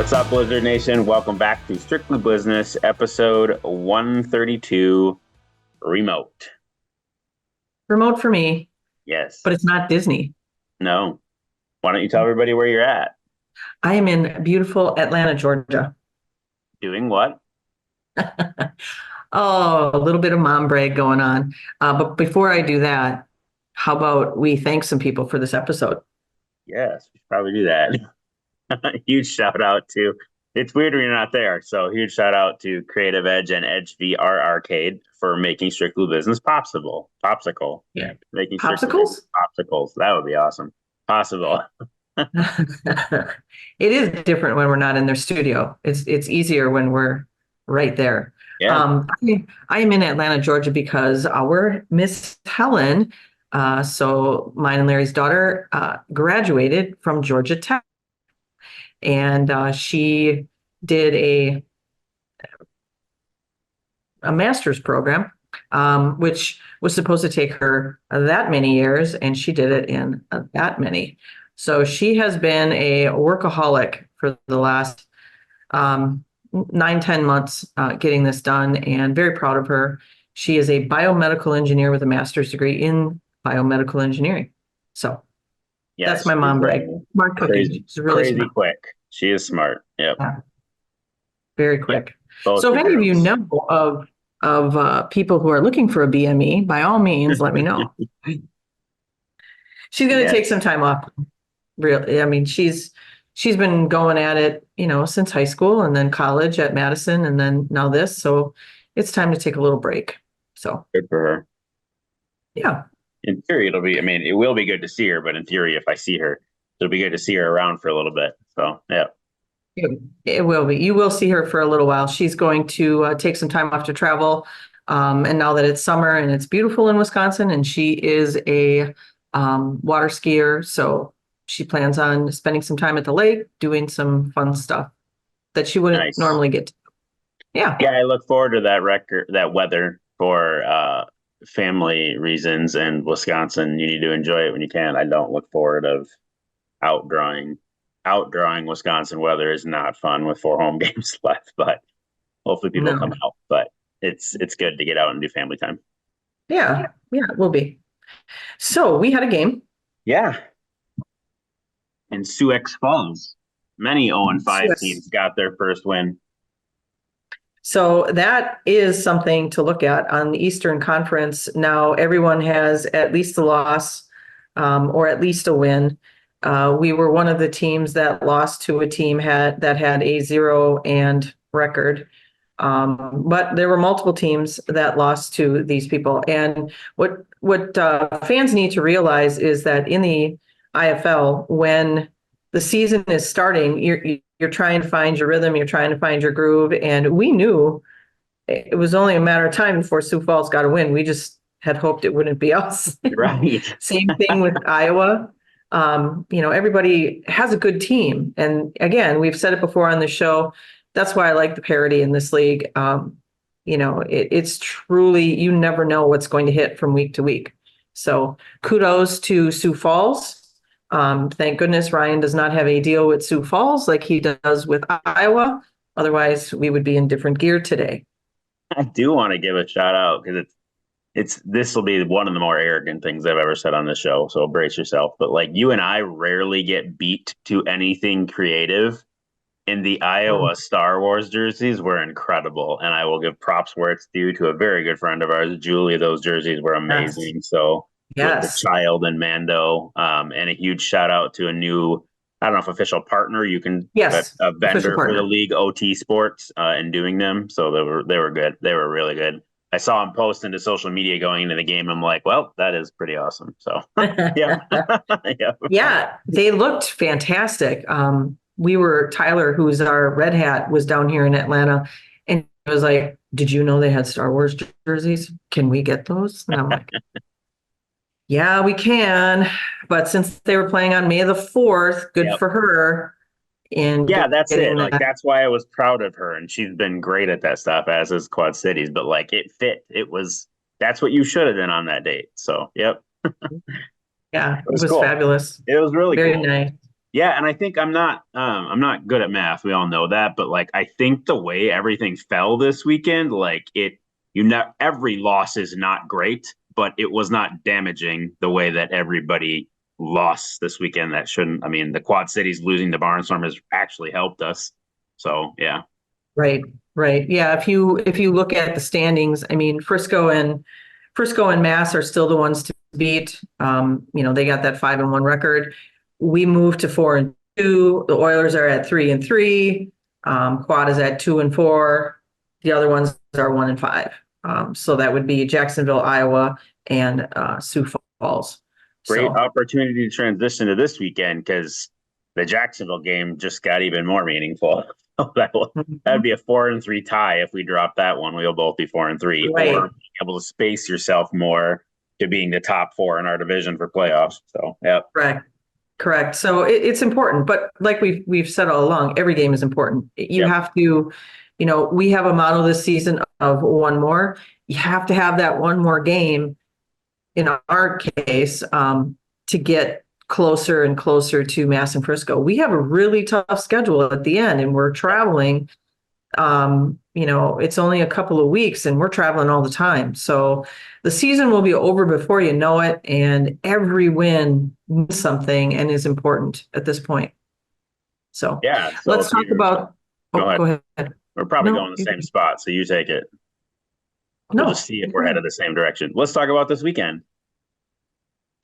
What's up, Blizzard Nation? Welcome back to Strictly Blizzness, episode 132, Remote. Remote for me, Yes. but it's not Disney. No. Why don't you tell everybody where you're at? I am in beautiful Atlanta, Georgia. Doing what? Oh, a little bit of mom brag going on. But before I do that, how about we thank some people for this episode? Yes, we should probably do that. Huge shout out to, it's weird when you're not there. So huge shout out to Creative Edge and Edge VR Arcade for making Strictly Business popsicle. Yeah. Making Strictly Popsicles? Business popsicles. That would be awesome. Possible. It is different when we're not in their studio. It's easier when we're right there. Yeah. I am in Atlanta, Georgia, because our Miss Helen, so mine and Larry's daughter, graduated from Georgia Tech, and she did a master's program, which was supposed to take her that many years, and she did it in that many. So she has been a workaholic for the last 9-10 months getting this done, and very proud of her. She is a biomedical engineer with a master's degree in biomedical engineering. So that's my mom brag. Smart cookie. Crazy, She's really crazy smart. quick. She is smart. Yep. Yeah, very quick. Both So if any of you girls. know of people who are looking for a BME, by all means, let me know. She's going to take some time off. Really, I mean, she's been going at it, since high school and then college at Madison and then now this. So it's time to take a little break. So Good for her. Yeah. In theory, it will be good to see her, but in theory, if I see her, it'll be good to see her around for a little bit. So, yeah. It will be. You will see her for a little while. She's going to take some time off to travel. And now that it's summer and it's beautiful in Wisconsin, and she is a water skier, so she plans on spending some time at the lake, doing some fun stuff that she wouldn't normally get to. Yeah. Yeah, I look forward to that weather for family reasons, and Wisconsin. You need to enjoy it when you can. I don't look forward of outdrawing Wisconsin weather is not fun with 4 home games left, but hopefully people come out. But it's good to get out and do family time. Yeah, it will be. So we had a game. Yeah. In Sioux Falls, many 0-5 teams got their first win. So that is something to look at on the Eastern Conference. Now everyone has at least a loss or at least a win. We were one of the teams that lost to a team that had a 0-and record. But there were multiple teams that lost to these people. And what fans need to realize is that in the IFL, when the season is starting, you're trying to find your rhythm, you're trying to find your groove. And we knew it was only a matter of time before Sioux Falls got a win. We just had hoped it wouldn't be us. Right. Same thing with Iowa. Everybody has a good team. And again, we've said it before on the show. That's why I like the parity in this league. It's truly, you never know what's going to hit from week to week. So kudos to Sioux Falls. Thank goodness Ryan does not have a deal with Sioux Falls like he does with Iowa. Otherwise, we would be in different gear today. I do want to give a shout out because this will be one of the more arrogant things I've ever said on this show. So brace yourself. But like you and I rarely get beat to anything creative. And the Iowa Star Wars jerseys were incredible. And I will give props where it's due to a very good friend of ours, Julie. Those jerseys were amazing. Yes. So with the child and Mando, and a huge shout out to a new, I don't know if official partner, you can, a vendor for the league, OT Sports, in doing them. So they were good. They were really good. I saw him post into social media going into the game. I'm like, well, that is pretty awesome. So yeah. Yeah, they looked fantastic. Tyler, who's our Red Hat, was down here in Atlanta, and he was like, did you know they had Star Wars jerseys? Can we get those? And I'm like, yeah, we can. But since they were playing on May the 4th, good for her. And yeah, that's it. Like, that's why I was proud of her. And she's been great at that stuff, as is Quad Cities. But like, it fit. That's what you should have been on that date. So, yep. Yeah, it was cool. Fabulous. It was really very cool. Nice. Yeah, and I think I'm not good at math. We all know that, but like I think the way everything fell this weekend, like it you know every loss is not great, but it was not damaging the way that everybody lost this weekend. That shouldn't. I mean, the Quad Cities losing to Barnstorm has actually helped us. So yeah. Right, right. Yeah, if you look at the standings, I mean, Frisco and Mass are still the ones to beat. They got that 5-1 record. We moved to 4-2. The Oilers are at 3-3. Quad is at 2-4. The other ones are 1-5. So that would be Jacksonville, Iowa, and Sioux Falls. Great So opportunity to transition to this weekend because the Jacksonville game just got even more meaningful. That'd be a 4-3 tie if we drop that one. We'll both be 4-3, or right. being able to space yourself more to being the top four in our division for playoffs. So, yep. Correct. Correct. So it's important, but like we've said all along, every game is important. You Yep. have to, we have a model this season of one more. You have to have that one more game in our case, to get closer and closer to Mass and Frisco. We have a really tough schedule at the end, and we're traveling. It's only a couple of weeks, and we're traveling all the time. So the season will be over before you know it, and every win means something and is important at this point. So Yeah. So let's talk about. go Oh, ahead. go ahead. We're probably No, going the same spot. So you take it. We'll just no. see if we're headed the same direction. Let's talk about this weekend.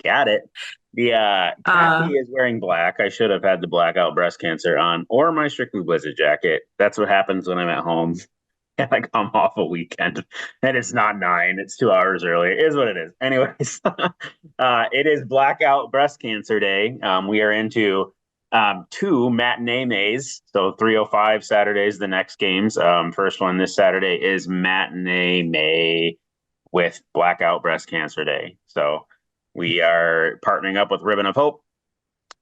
Got it. The Kathy is wearing black. I should have had the blackout breast cancer on, or my Strictly Blizzard jacket. That's what happens when I'm at home and I come off a weekend. And it's not 9; it's 2 hours early. It is what it is. Anyways, it is Blackout Breast Cancer Day. We are into two matinee Mays. So 3:05 Saturdays, the next games. First one this Saturday is Matinee May with Blackout Breast Cancer Day. So we are partnering up with Ribbon of Hope,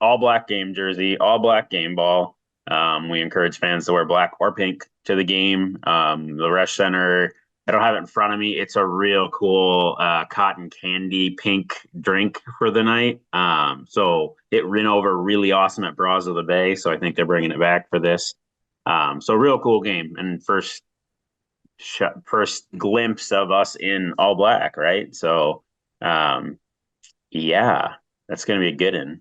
all black game jersey, all black game ball. We encourage fans to wear black or pink to the game. The Rush Center, I don't have it in front of me. It's a real cool cotton candy pink drink for the night. So it ran over really awesome at Bras of the Bay. So I think they're bringing it back for this. So real cool game and first glimpse of us in all black, right? So yeah, that's going to be a good one.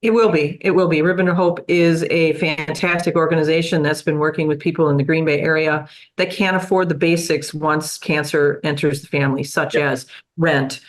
It will be. It will be. Ribbon of Hope is a fantastic organization that's been working with people in the Green Bay area that can't afford the basics once cancer enters the family, such Yep. as rent,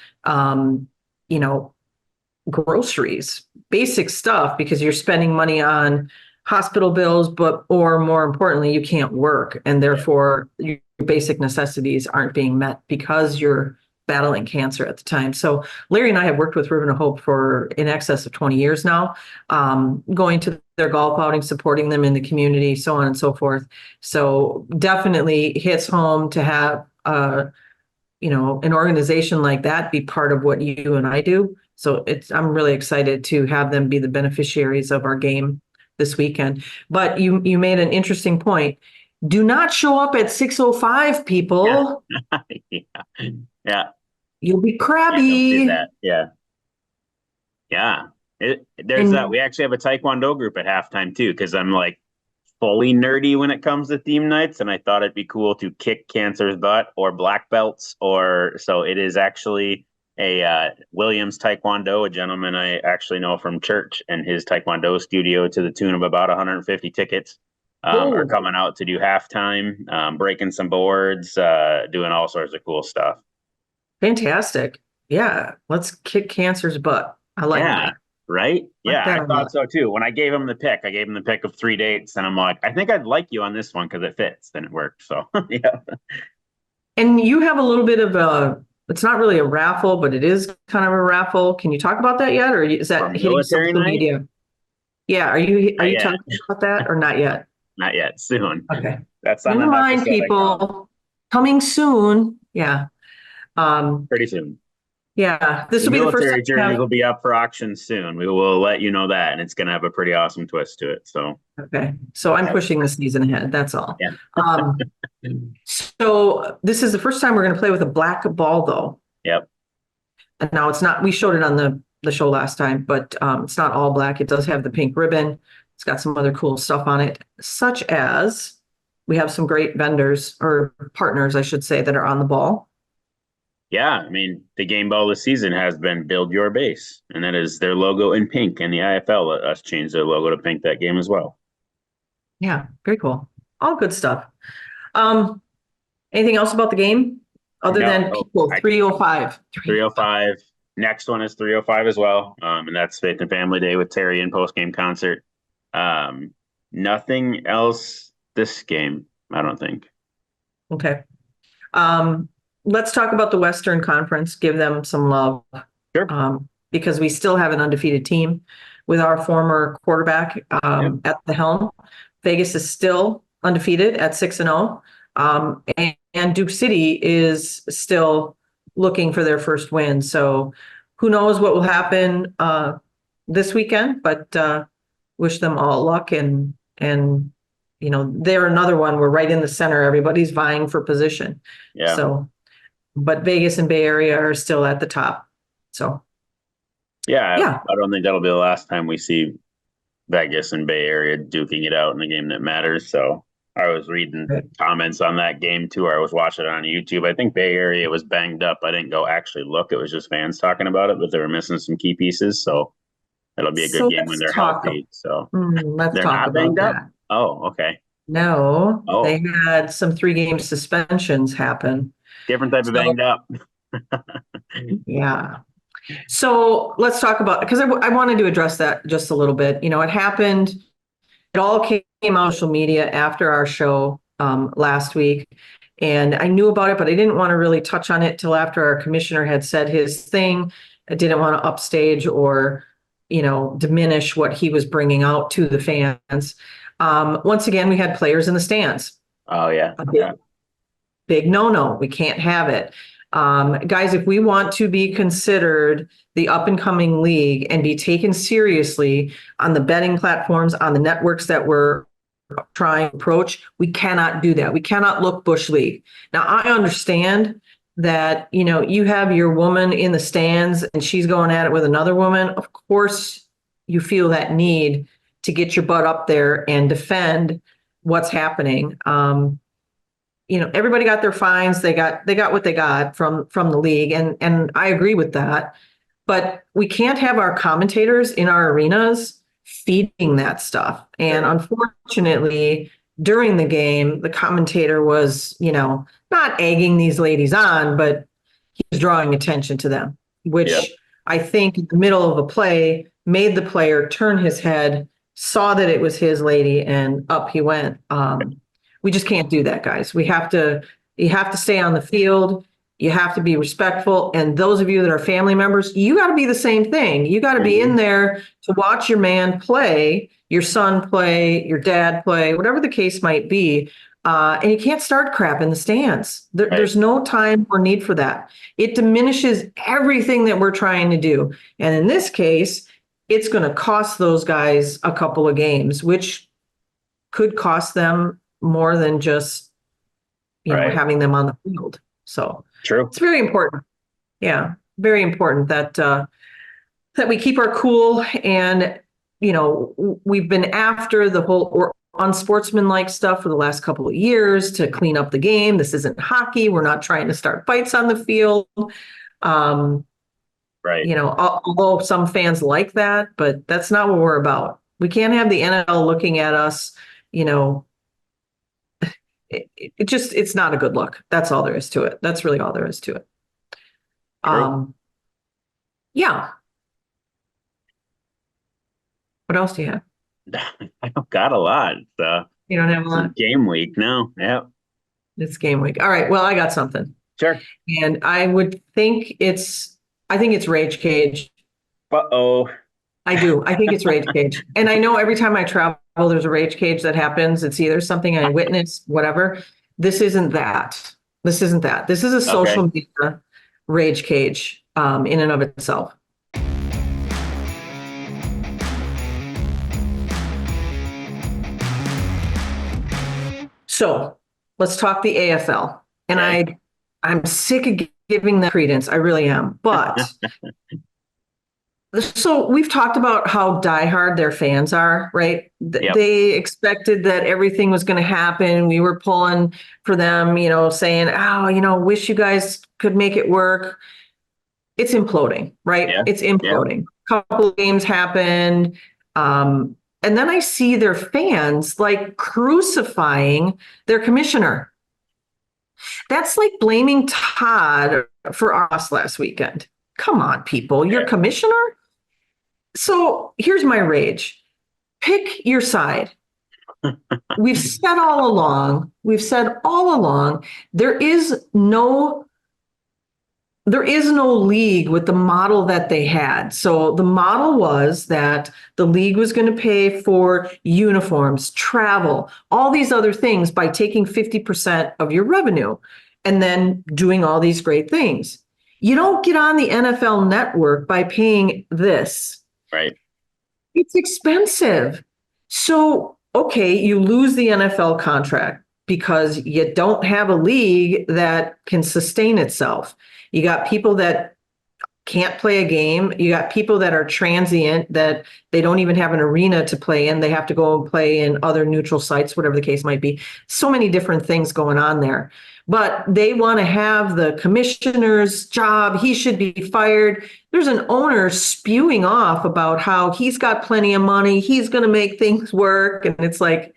groceries, basic stuff, because you're spending money on hospital bills, or more importantly, you can't work, and therefore your basic necessities aren't being met because you're battling cancer at the time. So Larry and I have worked with Ribbon of Hope for in excess of 20 years now, going to their golf outing, supporting them in the community, so on and so forth. So definitely hits home to have, an organization like that be part of what you and I do. So I'm really excited to have them be the beneficiaries of our game this weekend. But you made an interesting point. Do not show up at 6:05, people. Yeah. Yeah. You'll be Yeah, don't do crabby. that. Yeah. Yeah. There's that. And We actually have a Taekwondo group at halftime too, because I'm like fully nerdy when it comes to theme nights, and I thought it'd be cool to kick cancer's butt or black belts, or so it is actually a Williams Taekwondo, a gentleman I actually know from church, and his Taekwondo studio to the tune of about 150 tickets are coming out to do halftime, breaking some boards, doing all sorts of cool stuff. fantastic. Yeah, let's kick cancer's butt. I like Yeah. that. Right? Like Yeah, that I a thought lot. so too. When I gave him the pick of 3 dates, and I'm like, I think I'd like you on this one because it fits, and it worked. So yeah. And you have a little bit of it's not really a raffle, but it is kind of a raffle. Can you talk about that yet? Or is For that hitting military social night? media? Yeah, are Not you yet. talking about that or not yet? Not yet. Soon. Okay. That's on Never an mind, episode I come. people. Coming soon. Yeah. Pretty soon. Yeah. This The will be the first time military we jerseys have. will be up for auction soon. We will let you know that, and it's going to have a pretty awesome twist to it. So Okay. So I'm pushing the season ahead. That's all. yeah. Um, so this is the first time we're going to play with a black ball, though. Yep. And now it's not, we showed it on the the show last time, but it's not all black. It does have the pink ribbon. It's got some other cool stuff on it, such as we have some great vendors or partners, I should say, that are on the ball. Yeah, I mean, the game ball this season has been Build Your Base, and that is their logo in pink. And the IFL let us change their logo to pink that game as well. Yeah, very cool. All good stuff. Anything else about the game other than people? 305. 305. Next one is 305 as well. And that's Faith and Family Day with Terry and post-game concert. Nothing else this game, I don't think. Okay. Let's talk about the Western Conference, give them some love. Sure. Because we still have an undefeated team with our former quarterback at the helm. Vegas is still undefeated at 6-0. And Duke City is still looking for their first win. So who knows what will happen this weekend, but wish them all luck. And they're another one. We're right in the center. Everybody's vying for position. Yeah. So, but Vegas and Bay Area are still at the top. So, yeah. I don't think that'll be the last time we see Vegas and Bay Area duking it out in a game that matters. So I was reading comments on that game too, or I was watching it on YouTube. I think Bay Area was banged up. I didn't go actually look. It was just fans talking about it, but they were missing some key pieces. So it'll be a good game when they're healthy. So let's they're talk not banged about up. Oh, okay. No, they had some 3-game suspensions happen. Different type of banged up. Yeah. So let's talk about, because I wanted to address that just a little bit. It happened, it all came out on social media after our show last week. And I knew about it, but I didn't want to really touch on it till after our commissioner had said his thing. I didn't want to upstage or, diminish what he was bringing out to the fans. Once again, we had players in the stands. Oh, yeah. Big no. We can't have it. Guys, if we want to be considered the up and coming league and be taken seriously on the betting platforms, on the networks that we're trying to approach, we cannot do that. We cannot look Bush League. Now, I understand that, you have your woman in the stands and she's going at it with another woman. Of course, you feel that need to get your butt up there and defend what's happening. Everybody got their fines. They got what they got from the league. And I agree with that, but we can't have our commentators in our arenas feeding that stuff. And unfortunately, during the game, the commentator was, not egging these ladies on, but he was drawing attention to them, which I think in the middle of a play made the player turn his head, saw that it was his lady, and up he went. We just can't do that, guys. You have to stay on the field. You have to be respectful. And those of you that are family members, you got to be the same thing. You got to be in there to watch your man play, your son play, your dad play, whatever the case might be. And you can't start crap in the stands. There's no time or need for that. It diminishes everything that we're trying to do. And in this case, it's going to cost those guys a couple of games, which could cost them more than just, having them on the field. So true. It's very important. Yeah, very important that we keep our cool. And, we've been after the whole unsportsmanlike stuff for the last couple of years to clean up the game. This isn't hockey. We're not trying to start fights on the field. Although some fans like that, but that's not what we're about. We can't have the NFL looking at us, it's not a good look. That's all there is to it. That's really all there is to it. Yeah. What else do you have? I don't got a lot. You don't have a lot? Game week, no. Yeah. It's game week. All right. Well, I got something. Sure. And I think it's Rage Cage. Uh-oh. I do. I think it's Rage Cage. And I know every time I travel, there's a Rage Cage that happens. It's either something I witnessed, whatever. This isn't that. This is a social media Rage Cage in and of itself. So let's talk the AFL. And I'm sick of giving that credence. I really am. But So we've talked about how diehard their fans are, right? Yep. They expected that everything was going to happen. We were pulling for them, saying, "Oh, wish you guys could make it work." It's imploding, right? Yeah. It's Yeah. imploding. Couple of games happened, and then I see their fans like crucifying their commissioner. That's like blaming Todd for us last weekend. Come on, people, your Yeah. commissioner. So here's my rage. Pick your side. We've said all along, there is no league with the model that they had. So the model was that the league was going to pay for uniforms, travel, all these other things by taking 50% of your revenue and then doing all these great things. You don't get on the NFL network by paying this. Right. It's expensive. So, okay, you lose the NFL contract because you don't have a league that can sustain itself. You got people that can't play a game. You got people that are transient, that they don't even have an arena to play in. They have to go and play in other neutral sites, whatever the case might be. So many different things going on there. But they want to have the commissioner's job. He should be fired. There's an owner spewing off about how he's got plenty of money. He's going to make things work. And it's like,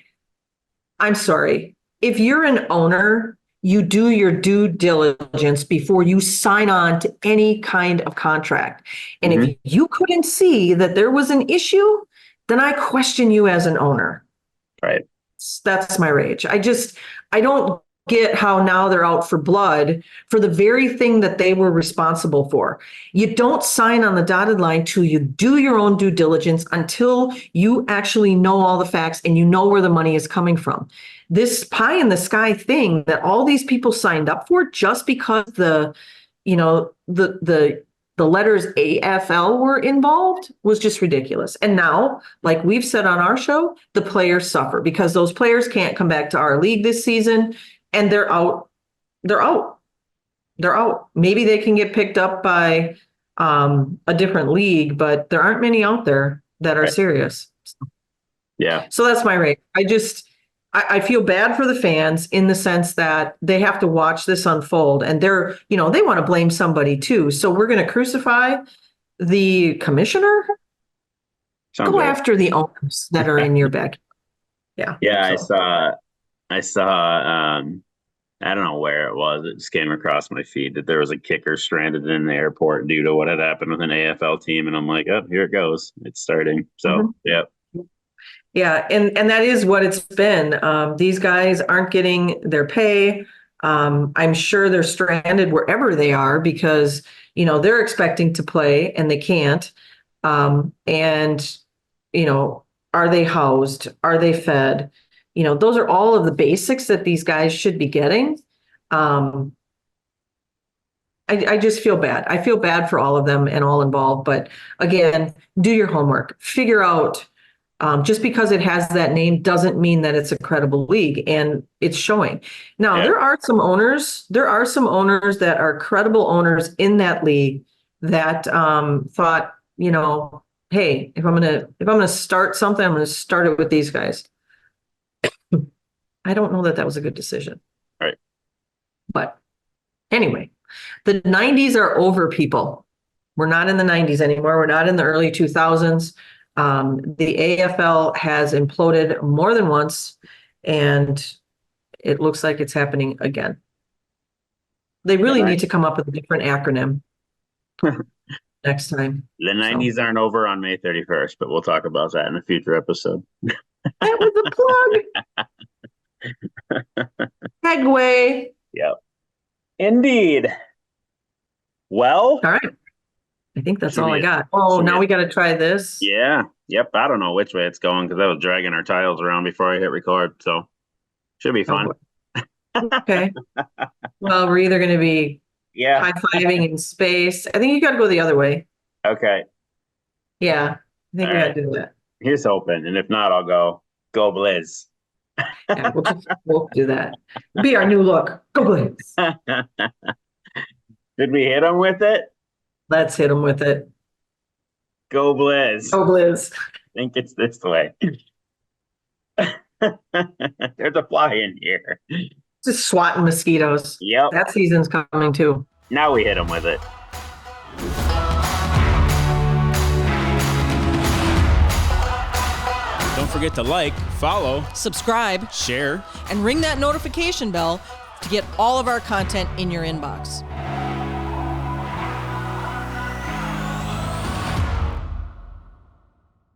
I'm sorry. If you're an owner, you do your due diligence before you sign on to any kind of contract. And if you couldn't see that there was an issue, then I question you as an owner. Right. That's my rage. I don't get how now they're out for blood for the very thing that they were responsible for. You don't sign on the dotted line till you do your own due diligence, until you actually know all the facts and you know where the money is coming from. This pie in the sky thing that all these people signed up for just because the letters AFL were involved was just ridiculous. And now, like we've said on our show, the players suffer because those players can't come back to our league this season, and they're out. They're out. They're out. Maybe they can get picked up by a different league, but there aren't many out there that are serious. Yeah. So that's my rate. I feel bad for the fans in the sense that they have to watch this unfold, and they want to blame somebody too. So we're going to crucify the commissioner. Sounds Go right. after the owners that are in your back. Yeah. Yeah. So. I saw, I don't know where it was. It just came across my feed that there was a kicker stranded in the airport due to what had happened with an AFL team. And I'm like, oh, here it goes. It's starting. So, yeah. Yeah, and that is what it's been. These guys aren't getting their pay. I'm sure they're stranded wherever they are because, they're expecting to play and they can't. And, are they housed? Are they fed? Those are all of the basics that these guys should be getting. I just feel bad. I feel bad for all of them and all involved. But again, do your homework. Figure out. Just because it has that name doesn't mean that it's a credible league, and it's showing. Now, there are some owners that are credible owners in that league that thought, hey, if I'm gonna start something, I'm gonna start it with these guys. I don't know that was a good decision. Right. But anyway, the 90s are over, people. We're not in the 90s anymore. We're not in the early 2000s. The AFL has imploded more than once, and it looks like it's happening again. They really need to come up with a different acronym next time. The 90s aren't over on May 31st, but we'll talk about that in a future episode. That was a plug. Segue. Yep. Indeed. Well. All right. I think that's all I got. Oh, now we got to try this. Yeah. Yep. I don't know which way it's going because I was dragging our tiles around before I hit record. So should be fun. Okay. Well, we're either going to be high-fiving in space. I think you got to go the other way. Okay. Yeah. I think we got to do that. Here's hoping. And if not, I'll go Blizz. Yeah, we'll do that. It'll be our new look. Go Blizz. Did we hit them with it? Let's hit them with it. Go Blizz. Go Blizz. I think it's this way. There's a fly in here. Just swatting mosquitoes. Yep. That season's coming too. Now we hit them with it. Don't forget to like, follow, subscribe, share, and ring that notification bell to get all of our content in your inbox.